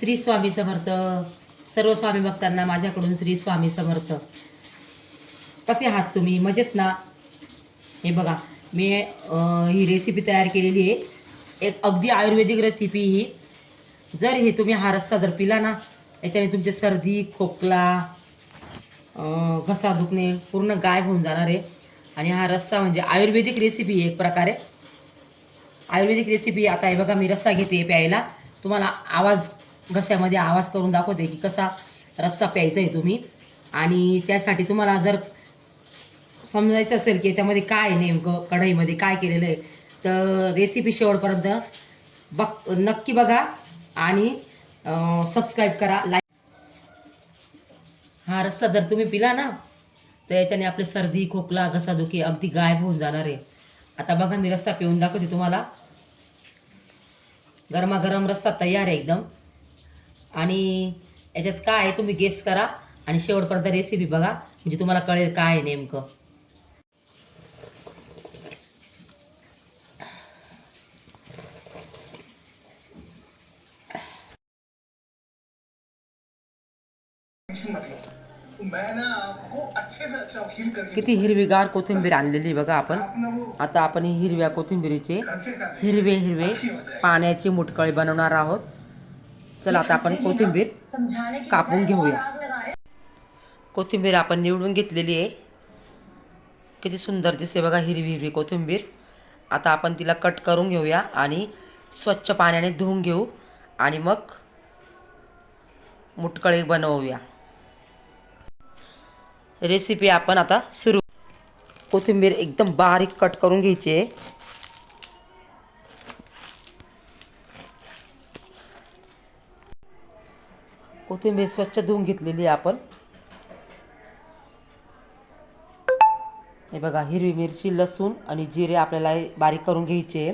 श्री स्वामी समर्थ. सर्व स्वामी भक्तांना माझ्याकडून श्री स्वामी समर्थ. कसे आहात तुम्ही? मजेत ना? हे बघा, मी ही रेसिपी तयार केलेली आहे. एक अगदी आयुर्वेदिक रेसिपी ही. जर हे तुम्ही हा रस्सा जर पिला ना, याच्याने तुमचे सर्दी, खोकला, घसा दुखणे पूर्ण गायब होऊन जाणार आहे. आणि हा रस्सा म्हणजे आयुर्वेदिक रेसिपी आहे एक प्रकारे. आयुर्वेदिक रेसिपी. आता हे बघा, मी रस्सा घेते प्यायला. तुम्हाला आवाज, घशामध्ये आवाज करून दाखवते की कसा रस्सा प्यायचा आहे तुम्ही. आणि त्यासाठी तुम्हाला जर समजायचं असेल की याच्यामध्ये काय आहे, नेमकं कढईमध्ये काय केलेलं आहे, तर रेसिपी शेवटपर्यंत नक्की बघा आणि सबस्क्राईब करा, लाईक. हा रस्सा जर तुम्ही पिला ना, तर याच्याने आपले सर्दी, खोकला, घसादुखी अगदी गायब होऊन जाणार आहे. आता बघा, मी रस्सा पिऊन दाखवते तुम्हाला. गरमागरम रस्सा तयार आहे एकदम. आणि याच्यात काय आहे तुम्ही गेस करा आणि शेवटपर्यंत रेसिपी बघा, म्हणजे तुम्हाला कळेल काय आहे नेमकं. किती हिरवीगार कोथिंबीर आणलेली बघा आपण. आता आपण ही हिरव्या कोथिंबीरीचे हिरवे हिरवे पाण्याची मुटकळे बनवणार आहोत. चला आता आपण कोथिंबीर कापून घेऊया. कोथिंबीर आपण निवडून घेतलेली आहे. किती सुंदर दिसते बघा, हिरवी हिरवी कोथिंबीर. आता आपण तिला कट करून घेऊया आणि स्वच्छ पाण्याने धुवून घेऊ आणि मग मुटकळे बनवूया. रेसिपी आपण आता सुरू. कोथिंबीर एकदम बारीक कट करून घ्यायची आहे. कोथिंबीर स्वच्छ धुवून घेतलेली आहे आपण. हे बघा, हिरवी मिरची, लसूण आणि जिरे आपल्याला बारीक करून घ्यायचे.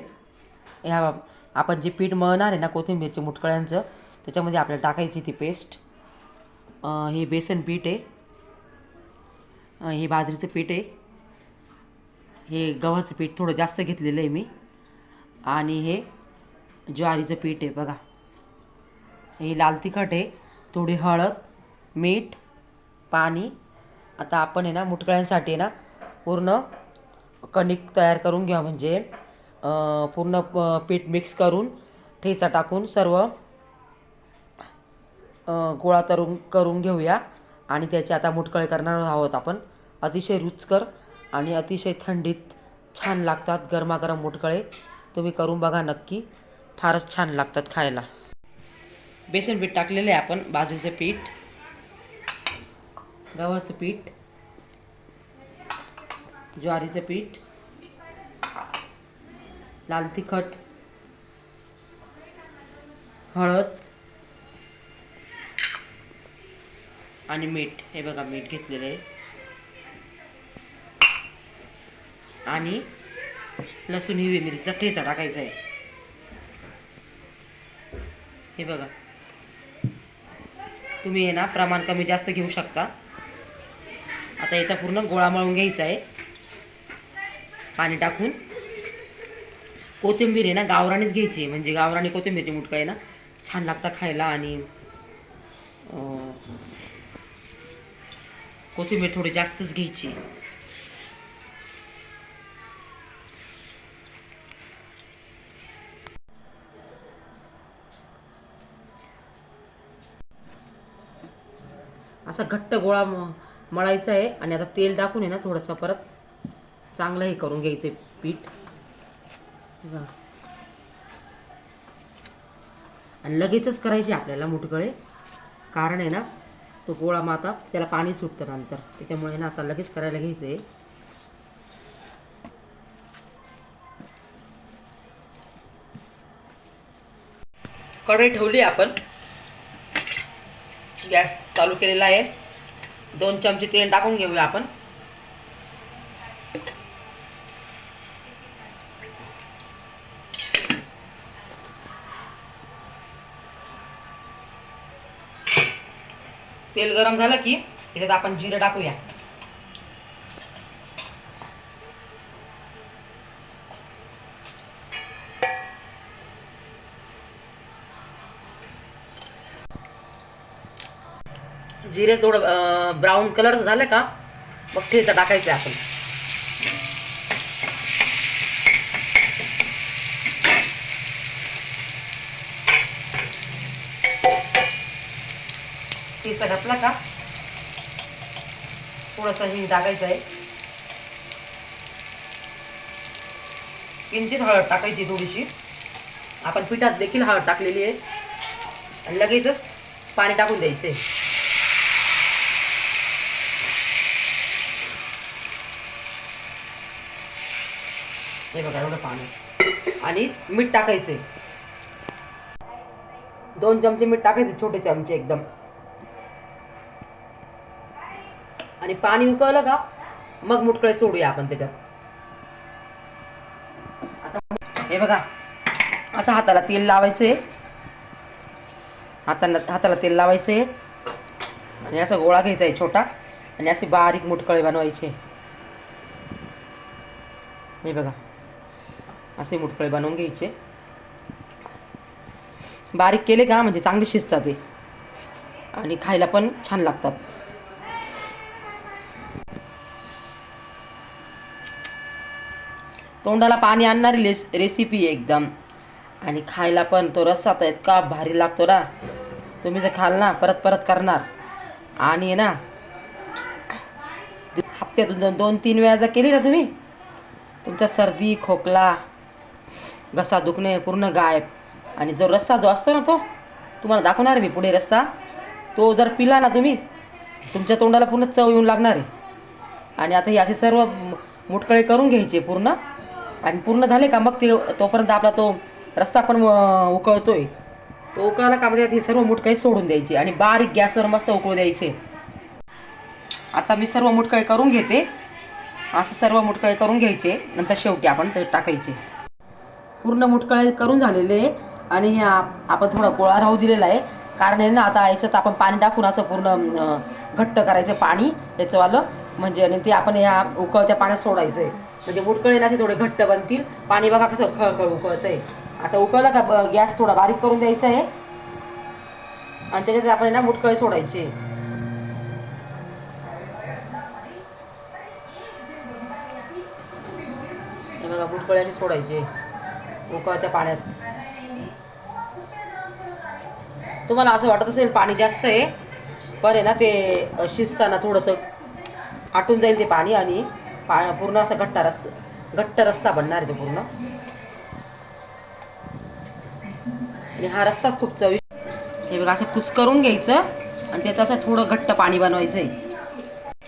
ह्या आपण जे पीठ मळणार आहे ना कोथिंबीरचे मुटकळ्यांचं, त्याच्यामध्ये आपल्याला टाकायची ती पेस्ट. हे बेसन पीठ आहे, हे बाजरीचं पीठ आहे, हे गव्हाचं पीठ थोडं जास्त घेतलेलं आहे मी, आणि हे ज्वारीचं पीठ आहे बघा. हे लाल तिखट आहे, थोडी हळद, मीठ, पाणी. आता आपण आहे ना मुटकळ्यांसाठी ना पूर्ण कणिक तयार करून घ्या, म्हणजे पूर्ण पीठ मिक्स करून ठेचा टाकून सर्व गोळा करून घेऊया. आणि त्याचे आता मुटकळे करणार आहोत आपण. अतिशय रुचकर आणि अतिशय थंडीत छान लागतात गरमागरम मुटकळे. तुम्ही करून बघा नक्की, फारच छान लागतात खायला. बेसन पीठ टाकलेलं आहे आपण, बाजरीचं पीठ, गव्हाचं पीठ, ज्वारीचं पीठ, लाल तिखट, हळद आणि मीठ. हे बघा, मीठ घेतलेलं आहे. आणि लसूण, हिरवी मिरचीचा ठेचा टाकायचा आहे. हे बघा, तुम्ही आहे ना प्रमाण कमी जास्त घेऊ शकता. आता याचा पूर्ण गोळा मळून घ्यायचा आहे पाणी टाकून. कोथिंबीर आहे ना गावरानीच घ्यायची, म्हणजे गावरानी कोथिंबीरची मुटकं आहे ना छान लागतात खायला. आणि कोथिंबीर थोडी जास्तच घ्यायची. असा घट्ट गोळा मळायचा आहे. आणि आता तेल टाकून आहे ना थोडंसं परत चांगलं हे करून घ्यायचं आहे पीठ. आणि लगेचच करायचे आपल्याला मुटकळे, कारण आहे ना तो गोळा मग आता त्याला पाणी सुटतं नंतर, त्याच्यामुळे ना आता लगेच करायला घ्यायचं आहे. कढई ठेवली आपण, गॅस चालू केलेला आहे. 2 चमचे तेल टाकून घेऊया आपण. तेल गरम झालं की त्याच्यात आपण जिरं टाकूया. जिरे थोडं ब्राऊन कलर झालं का मग ठेचा टाकायचं आपण. ठेचा घातला का थोडंसं हिंग टाकायचं आहे. किंचित हळद टाकायची थोडीशी. आपण पिठात देखील हळद टाकलेली आहे. आणि लगेचच पाणी टाकून द्यायचे. हे बघा एवढं पाणी. आणि मीठ टाकायचे. 2 चमचे मीठ टाकायचे, छोटे चमचे एकदम. आणि पाणी उकळलं का मग मुटकळे सोडूया आपण त्याच्यात. आता हे बघा असं हाताला तेल लावायचंय. हाताला तेल लावायचंय आणि असा गोळा घ्यायचा आहे छोटा आणि असे बारीक मुटकळे बनवायचे. हे बघा असे मुटकळे बनवून घ्यायचे. बारीक केले का म्हणजे चांगले शिजतात ते आणि खायला पण छान लागतात. तोंडाला पाणी आणणारी रेसिपी आहे एकदम. आणि खायला पण तो रस्सा तर इतका भारी लागतो ना. तुम्ही जर खाल ना परत परत करणार. आणि ना हप्त्यातून 2-3 वेळा जर केली ना तुम्ही, तुमचा सर्दी खोकला घसा दुखणे पूर्ण गायब. आणि जो रस्सा जो असतो ना तो तुम्हाला दाखवणार मी पुढे रस्सा. तो जर पिला ना तुम्ही तुमच्या तोंडाला पूर्ण चव येऊन लागणार आहे. आणि आता हे असे सर्व मुटकळे करून घ्यायचे पूर्ण. आणि पूर्ण झाले का मग ते तोपर्यंत आपला तो रस्सा पण उकळतोय. तो उकळला का म्हणजे हे सर्व मुटकळे सोडून द्यायचे आणि बारीक गॅसवर मस्त उकळू द्यायचे. आता मी सर्व मुटकळे करून घेते. असं सर्व मुटकळे करून घ्यायचे. नंतर शेवटी आपण ते टाकायचे. पूर्ण मुटकळे करून झालेले. आणि हे आपण थोडा गोळा राहू दिलेला आहे. कारण आहे ना आता याच्यात आपण पाणी टाकून असं पूर्ण घट्ट करायचं पाणी याचंवालं. म्हणजे आणि ते आपण या उकळत्या पाण्यात सोडायचं आहे. म्हणजे मुटकळे ना असे थोडे घट्ट बनतील. पाणी बघा कसं खळखळ उकळतंय. आता उकळलं का गॅस थोडा बारीक करून द्यायचा आहे. आणि त्याच्यात आपण ना मुटकळे सोडायचे. हे बघा मुटकळे असे सोडायचे उकळत्या पाण्यात. तुम्हाला असं वाटत असेल पाणी जास्त आहे पण आहे ना ते शिजताना थोडंसं आटून जाईल ते पाणी. आणि पूर्ण असा घट्ट रस्सा बनणार आहे तो पूर्ण. आणि हा रस्सा खूप चविष्ट. हे बघा असं कुस्करून घ्यायचं आणि त्याचं असं थोडं घट्ट पाणी बनवायचं आहे.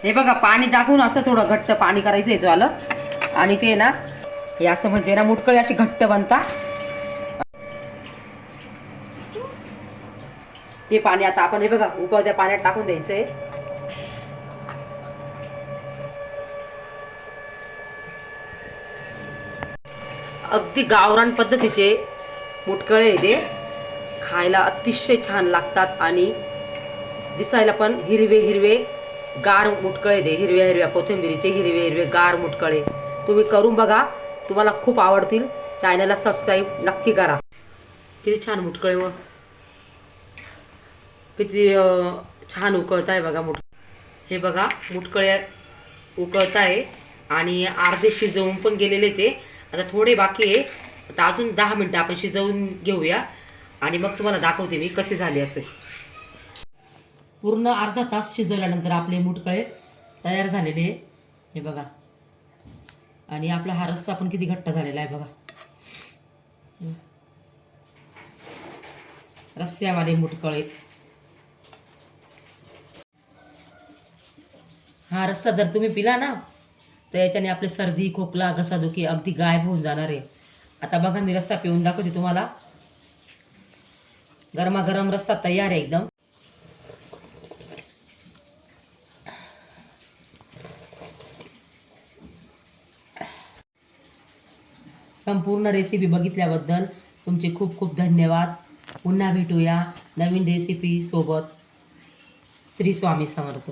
हे बघा पाणी टाकून असं थोडं घट्ट पाणी करायचं आहे झालं. आणि ते ना हे असं म्हणजे ना मुटकळे अशी घट्ट बनतात. हे पाणी आता आपण हे बघा उकळत्या पाण्यात टाकून द्यायचंय. अगदी गावरान पद्धतीचे मुटकळे ते खायला अतिशय छान लागतात. आणि दिसायला पण हिरवे हिरवे गार मुटकळे ते. हिरव्या हिरव्या कोथिंबिरीचे हिरवे हिरवे गार मुटकळे. तुम्ही करून बघा, तुम्हाला खूप आवडतील. चॅनलला सबस्क्राईब नक्की करा. किती छान मुटकळे व किती छान उकळत आहे बघा हे बघा मुटकळे उकळत आहे आणि अर्धे शिजवून पण गेलेले ते. आता थोडे बाकी आहे. आता अजून 10 मिनिटं आपण शिजवून घेऊया आणि मग तुम्हाला दाखवते मी कसे झाले असे. पूर्ण अर्धा तास शिजवल्यानंतर आपले मुटकळे तयार झालेले. हे बघा. आणि आपला हा रस्सा पण किती घट्ट झालेला आहे बघा. रस्स्यावाले मुटकळे. हा रस्सा जर तुम्ही पिला ना तर याच्याने आपले सर्दी खोकला घसादुखी अगदी गायब होऊन जाणार आहे. आता बघा मी रस्सा पिऊन दाखवते तुम्हाला. गरमागरम रस्सा तयार आहे एकदम. संपूर्ण रेसिपी बघितल्याबद्दल तुमचे खूप खूप धन्यवाद. पुन्हा भेटूया नवीन रेसिपी सोबत. श्री स्वामी समर्थ.